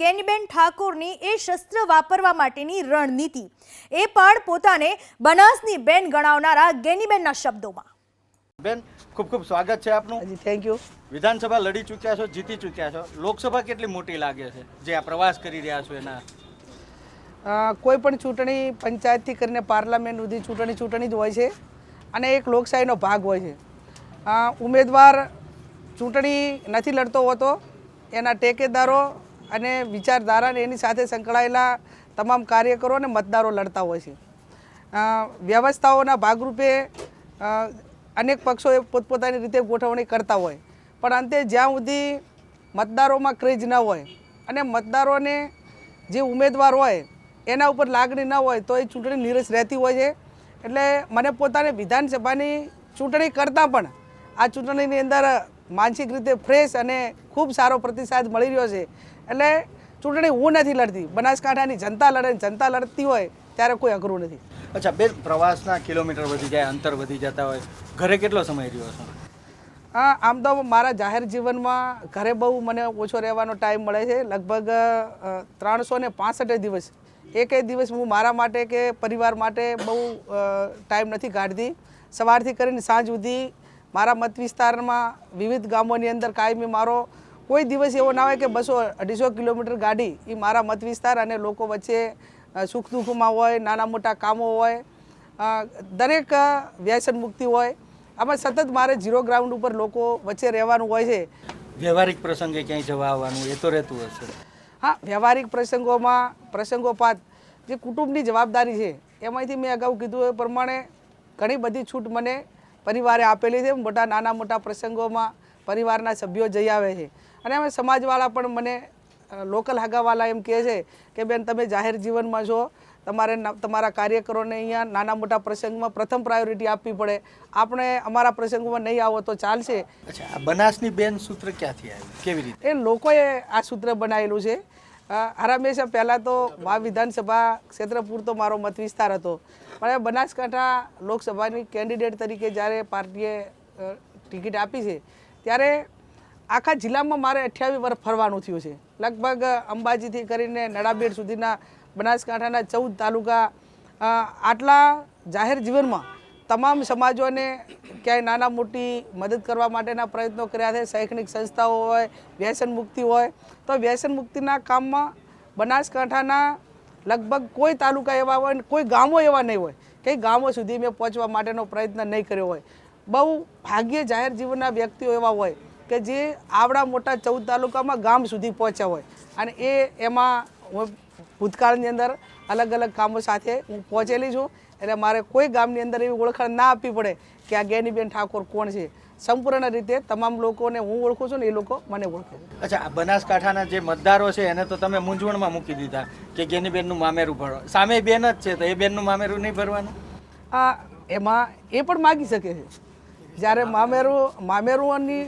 ગેનીબેન ઠાકોરની એ શસ્ત્ર વાપરવા માટેની રણનીતિ એ પણ પોતાને બનાસની બેન ગણાવનારા ગેનીબેનના શબ્દોમાં। બેન ખૂબ ખૂબ સ્વાગત છે આપનું। જી થેન્ક યુ। વિધાનસભા લડી ચૂક્યા છો, જીતી ચૂક્યા છો, લોકસભા કેટલી મોટી લાગે છે જે આ પ્રવાસ કરી રહ્યા છો એના? કોઈ પણ ચૂંટણી પંચાયતથી કરીને પાર્લામેન્ટ સુધી ચૂંટણી જ હોય છે અને એક લોકશાહીનો ભાગ હોય છે। ઉમેદવાર ચૂંટણી નથી લડતો હોતો, એના ટેકેદારો અને વિચારધારાને એની સાથે સંકળાયેલા તમામ કાર્યકરો અને મતદારો લડતા હોય છે। વ્યવસ્થાઓના ભાગરૂપે અનેક પક્ષોએ પોતપોતાની રીતે ગોઠવણી કરતા હોય, પણ અંતે જ્યાં સુધી મતદારોમાં ક્રેઝ ન હોય અને મતદારોને જે ઉમેદવાર હોય એના ઉપર લાગણી ન હોય તો એ ચૂંટણી નીરસ રહેતી હોય છે। એટલે મને પોતાને વિધાનસભાની ચૂંટણી કરતાં પણ આ ચૂંટણીની અંદર માનસિક રીતે ફ્રેશ અને ખૂબ સારો પ્રતિસાદ મળી રહ્યો છે। એટલે ચૂંટણી હું નથી લડતી, બનાસકાંઠાની જનતા લડે, જનતા લડતી હોય ત્યારે કોઈ અઘરું નથી। અચ્છા બેન, પ્રવાસના કિલોમીટર વધી જાય, અંતર વધી જતા હોય, ઘરે કેટલો સમય રહ્યો છો? આમ તો મારા જાહેર જીવનમાં ઘરે બહુ મને ઓછો રહેવાનો ટાઈમ મળે છે, લગભગ 365 દિવસ। એકેય દિવસ હું મારા માટે કે પરિવાર માટે બહુ ટાઈમ નથી કાઢતી। સવારથી કરીને સાંજ સુધી મારા મત વિસ્તારમાં વિવિધ ગામોની અંદર કાયમી મારો કોઈ દિવસ એવો ના હોય કે 200-250 કિલોમીટર ગાડી એ મારા મત વિસ્તાર અને લોકો વચ્ચે સુખ દુઃખમાં હોય, નાના મોટા કામો હોય, દરેક વ્યસન મુક્તિ હોય, આમાં સતત મારે ઝીરો ગ્રાઉન્ડ ઉપર લોકો વચ્ચે રહેવાનું હોય છે। વ્યવહારિક પ્રસંગે ક્યાંય જવા આવવાનું એ તો રહેતું હશે? હા, વ્યવહારિક પ્રસંગોપાત જે કુટુંબની જવાબદારી છે એમાંથી મેં અગાઉ કીધું એ પ્રમાણે ઘણી બધી છૂટ મને પરિવારે આપેલી છે। મોટા નાના મોટા પ્રસંગોમાં પરિવારના સભ્યો જઈ આવે છે અને અમે સમાજવાળા પણ મને લોકલ હગાવાલા એમ કહે છે કે બેન તમે જાહેર જીવનમાં છો, તમારે તમારા કાર્યકરોને અહીંયા નાના મોટા પ્રસંગમાં પ્રથમ પ્રાયોરિટી આપવી પડે, આપણે અમારા પ્રસંગોમાં નહીં આવો તો ચાલશે। અચ્છા, આ બનાસની બેન સૂત્ર ક્યાંથી આવ્યું, કેવી રીતે? એ લોકોએ આ સૂત્ર બનાવેલું છે। હંમેશા પહેલાં તો મા વિધાનસભા ક્ષેત્ર પૂરતો મારો મત વિસ્તાર હતો, પણ બનાસકાંઠા લોકસભાની કેન્ડિડેટ તરીકે જ્યારે પાર્ટીએ ટિકિટ આપી છે ત્યારે આખા જિલ્લામાં મારે 28 વર્ષ ફરવાનું થયું છે। લગભગ અંબાજીથી કરીને નડાબેટ સુધીના બનાસકાંઠાના 14 તાલુકા, આટલા જાહેર જીવનમાં તમામ સમાજોને ક્યાંય નાના મોટી મદદ કરવા માટેના પ્રયત્નો કર્યા છે। શૈક્ષણિક સંસ્થાઓ હોય, વ્યસન મુક્તિ હોય, તો વ્યસન મુક્તિના કામમાં બનાસકાંઠાના લગભગ કોઈ તાલુકા એવા હોય, કોઈ ગામો એવા નહીં હોય કે ગામો સુધી મેં પહોંચવા માટેનો પ્રયત્ન નહીં કર્યો હોય। બહુ ભાગ્યે જાહેર જીવનના વ્યક્તિઓ એવા હોય કે જે આવડા મોટા 14 તાલુકામાં ગામ સુધી પહોંચ્યા હોય અને એમાં હું ભૂતકાળની અંદર અલગ અલગ કામો સાથે હું પહોંચેલી છું। એટલે મારે કોઈ ગામની અંદર એવી ઓળખાણ ના આપવી પડે કે આ ગેનીબેન ઠાકોર કોણ છે। સંપૂર્ણ રીતે તમામ લોકોને હું ઓળખું છું ને એ લોકો મને ઓળખે છે। અચ્છા, આ બનાસકાંઠાના જે મતદારો છે એને તો તમે મૂંઝવણમાં મૂકી દીધા કે ગેનીબેનનું મામેરું ભરો, સામે બેન જ છે તો એ બેનનું મામેરું નહીં ભરવાનું? એમાં એ પણ માગી શકે છે। જ્યારે મામેરુઓની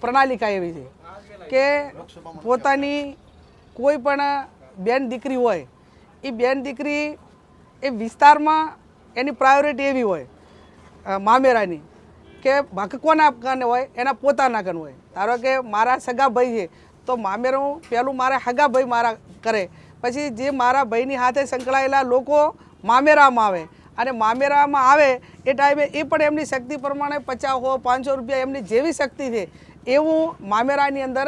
પ્રણાલિકા એવી છે કે પોતાની કોઈ પણ બેન દીકરી હોય, એ બેન દીકરી એ વિસ્તારમાં એની પ્રાયોરિટી એવી હોય મામેરાની કે ભાગ કોના કને હોય, એના પોતાના કન હોય। ધારો કે મારા સગા ભાઈ છે તો મામેરું પહેલું મારા સગા ભાઈ મારા કરે, પછી જે મારા ભાઈની સાથે સંકળાયેલા લોકો મામેરામાં આવે અને મામેરામાં આવે એ ટાઈમે એ પણ એમની શક્તિ પ્રમાણે 50 હો 500 રૂપિયા એમની જેવી શક્તિ છે એવું મામેરાની અંદર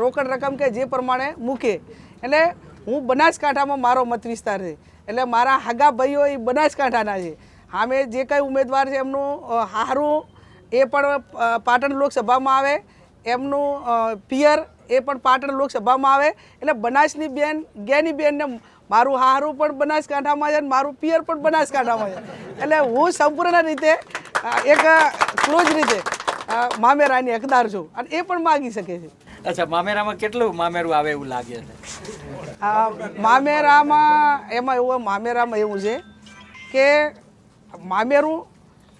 રોકડ રકમ કે જે પ્રમાણે મૂકે। એટલે હું બનાસકાંઠામાં મારો મત વિસ્તાર છે, એટલે મારા હગા ભાઈઓ એ બનાસકાંઠાના છે। સામે જે કંઈ ઉમેદવાર છે એમનું હારું એ પણ પાટણ લોકસભામાં આવે, એમનું પિયર એ પણ પાટણ લોકસભામાં આવે। એટલે બનાસની બેન ગેનીબેનને મારું હારું પણ બનાસકાંઠામાં છે અને મારું પિયર પણ બનાસકાંઠામાં છે। એટલે હું સંપૂર્ણ રીતે એક ક્લોઝ રીતે મામેરાની હકદાર છું અને એ પણ માગી શકે છે। અચ્છા, મામેરામાં કેટલું મામેરું આવે એવું લાગે છે? મામેરામાં એવું છે કે મામેરું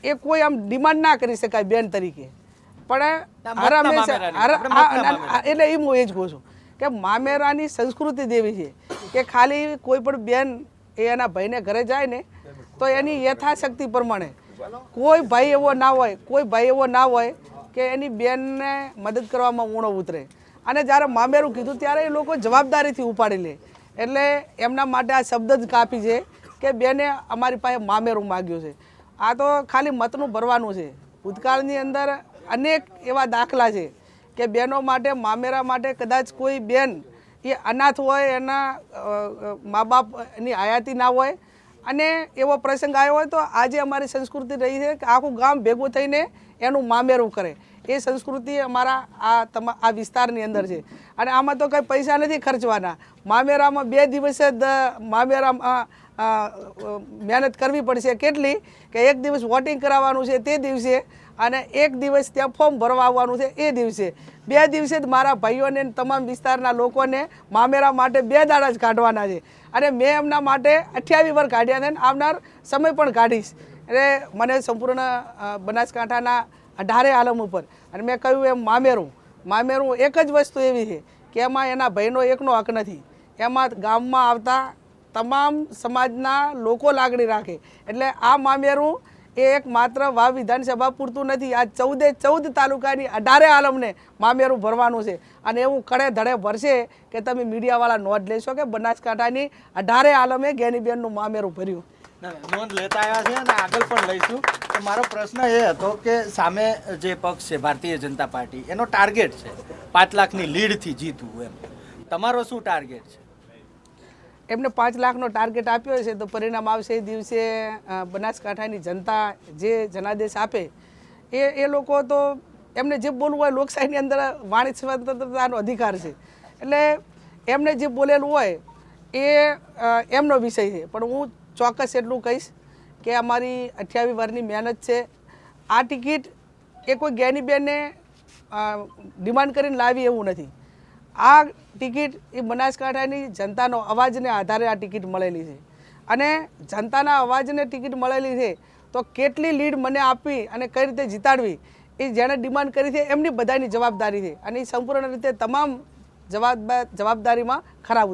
એ કોઈ આમ ડિમાન્ડ ના કરી શકાય બેન તરીકે, પણ એટલે એ હું એ જ કહું છું કે મામેરાની સંસ્કૃતિ દેવી છે કે ખાલી કોઈ પણ બેન એના ભાઈને ઘરે જાય ને તો એની યથાશક્તિ પ્રમાણે કોઈ ભાઈ એવો ના હોય કે એની બેનને મદદ કરવામાં ઊણો ઉતરે। અને જ્યારે મામેરું કીધું ત્યારે એ લોકો જવાબદારીથી ઉપાડી લે. એટલે એમના માટે આ શબ્દ જ કાપી છે કે બેને અમારી પાસે મામેરું માગ્યું છે. આ તો ખાલી મતનું ભરવાનું છે. ભૂતકાળની અંદર અનેક એવા દાખલા છે કે બહેનો માટે મામેરા માટે કદાચ કોઈ બેન એ અનાથ હોય, એના મા બાપની હયાતી ના હોય અને એવો પ્રસંગ આવ્યો હોય તો આજે અમારી સંસ્કૃતિ રહી છે કે આખું ગામ ભેગું થઈને એનું મામેરું કરે. એ સંસ્કૃતિ અમારા આ વિસ્તારની અંદર છે. અને આમાં તો કંઈ પૈસા નથી ખર્ચવાના. મામેરામાં 2 દિવસ જ મામેરામાં મહેનત કરવી પડશે. કેટલી કે 1 દિવસ વોટિંગ કરાવવાનું છે તે દિવસે અને 1 દિવસ ત્યાં ફોર્મ ભરવા આવવાનું છે એ દિવસે. 2 દિવસે જ મારા ભાઈઓને તમામ વિસ્તારના લોકોને મામેરા માટે 2 દાડા જ કાઢવાના છે. અને મેં એમના માટે 28 વાર કાઢ્યા છે. આવનાર સમય પણ કાઢીશ. એટલે મને સંપૂર્ણ બનાસકાંઠાના 18 આલમ ઉપર અને મેં કહ્યું એમ મામેરું એક જ વસ્તુ એવી છે કે એમાં એના ભાઈનો એકનો હક નથી. એમાં ગામમાં આવતા તમામ સમાજના લોકો લાગણી રાખે. એટલે આ મામેરું એ એક માત્ર વાવ વિધાનસભા પૂરતું નથી. આ 14 તાલુકાની 18 આલમને મામેરું ભરવાનું છે. અને એવું કડે ધડે ભરશે કે તમે મીડિયાવાળા નોંધ લેશો કે બનાસકાંઠાની 18 આલમે ગેનીબેનનું મામેરું ભર્યું. નોંધ લેતા આવ્યા છે અને આગળ પણ લઈશું. તો મારો પ્રશ્ન એ હતો કે સામે જે પક્ષ છે ભારતીય જનતા પાર્ટી, એનો ટાર્ગેટ છે 5 લાખની લીડથી જીતવું. એમ તમારો શું ટાર્ગેટ છે? એમને 5 લાખનો ટાર્ગેટ આપ્યો છે તો પરિણામ આવશે એ દિવસે બનાસકાંઠાની જનતા જે જનાદેશ આપે એ લોકો તો એમને જે બોલવું હોય, લોકશાહીની અંદર વાણી સ્વતંત્રતાનો અધિકાર છે. એટલે એમને જે બોલેલું હોય એ એમનો વિષય છે. પણ હું ચોક્કસ એટલું કહીશ કે અમારી 28 વર્ષની મહેનત છે. આ ટિકિટ એ કોઈ ગેનીબેને ડિમાન્ડ કરીને લાવી એવું નથી. આ ટિકિટ એ બનાસકાંઠાની જનતાનો અવાજને આધારે આ ટિકિટ મળેલી છે. અને જનતાના અવાજને ટિકિટ મળેલી છે તો કેટલી લીડ મને આપવી અને કઈ રીતે જીતાડવી એ જેણે ડિમાન્ડ કરી છે એમની બધાની જવાબદારી છે. અને એ સંપૂર્ણ રીતે તમામ જવાબદારીમાં ખરા